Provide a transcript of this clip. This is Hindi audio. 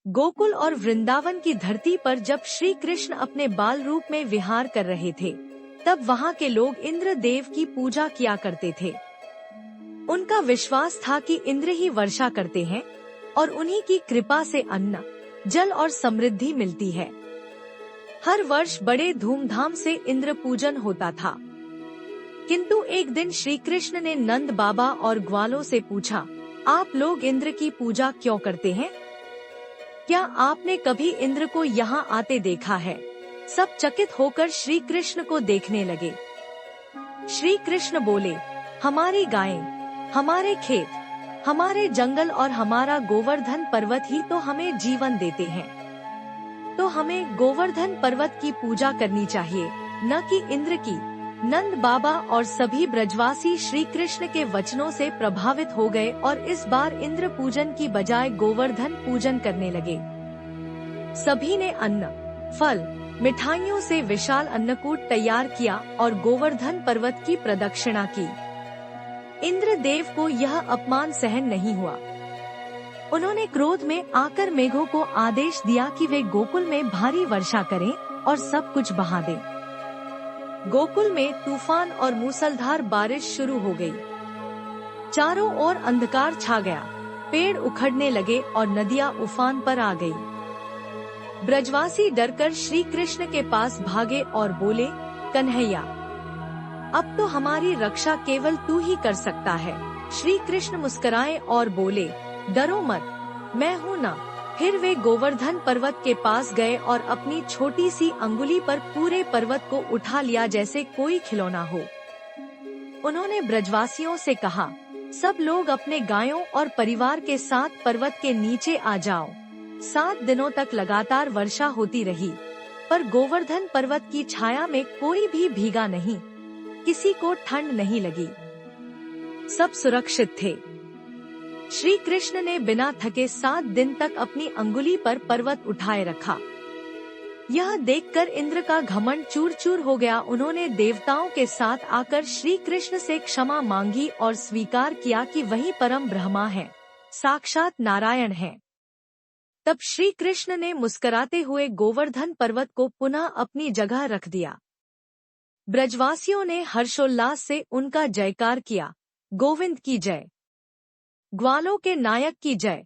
गोकुल और वृंदावन की धरती पर जब श्री कृष्ण अपने बाल रूप में विहार कर रहे थे, तब वहाँ के लोग इंद्र देव की पूजा किया करते थे। उनका विश्वास था कि इंद्र ही वर्षा करते हैं और उन्हीं की कृपा से अन्न, जल और समृद्धि मिलती है। हर वर्ष बड़े धूमधाम से इंद्र पूजन होता था। किंतु एक दिन श्री कृष्ण ने नंद बाबा और ग्वालों से पूछा, आप लोग इंद्र की पूजा क्यों करते हैं? क्या आपने कभी इंद्र को यहाँ आते देखा है? सब चकित होकर श्री कृष्ण को देखने लगे। श्री कृष्ण बोले, हमारी गायें, हमारे खेत, हमारे जंगल और हमारा गोवर्धन पर्वत ही तो हमें जीवन देते हैं। तो हमें गोवर्धन पर्वत की पूजा करनी चाहिए, न कि इंद्र की। नंद बाबा और सभी ब्रजवासी श्री कृष्ण के वचनों से प्रभावित हो गए और इस बार इंद्र पूजन की बजाय गोवर्धन पूजन करने लगे। सभी ने अन्न, फल, मिठाइयों से विशाल अन्नकूट तैयार किया और गोवर्धन पर्वत की प्रदक्षिणा की। इंद्र देव को यह अपमान सहन नहीं हुआ। उन्होंने क्रोध में आकर मेघों को आदेश दिया कि वे गोकुल में भारी वर्षा करें और सब कुछ बहा दें। गोकुल में तूफान और मूसलधार बारिश शुरू हो गई। चारों ओर अंधकार छा गया, पेड़ उखड़ने लगे और नदियां उफान पर आ गई। ब्रजवासी डरकर श्री कृष्ण के पास भागे और बोले, कन्हैया, अब तो हमारी रक्षा केवल तू ही कर सकता है। श्री कृष्ण मुस्कुराए और बोले, डरो मत, मैं हूँ ना। फिर वे गोवर्धन पर्वत के पास गए और अपनी छोटी सी अंगुली पर पूरे पर्वत को उठा लिया जैसे कोई खिलौना हो। उन्होंने ब्रजवासियों से कहा, सब लोग अपने गायों और परिवार के साथ पर्वत के नीचे आ जाओ। 7 दिनों तक लगातार वर्षा होती रही, पर गोवर्धन पर्वत की छाया में कोई भी भीगा नहीं, किसी को ठंड नहीं लगी, सब सुरक्षित थे। श्री कृष्ण ने बिना थके 7 दिन तक अपनी अंगुली पर पर्वत उठाए रखा। यह देखकर इंद्र का घमंड चूर चूर हो गया। उन्होंने देवताओं के साथ आकर श्री कृष्ण से क्षमा मांगी और स्वीकार किया कि वही परम ब्रह्मा है, साक्षात नारायण है। तब श्री कृष्ण ने मुस्कुराते हुए गोवर्धन पर्वत को पुनः अपनी जगह रख दिया। ब्रजवासियों ने हर्षोल्लास से उनका जयकार किया, गोविंद की जय, ग्वालों के नायक की जय।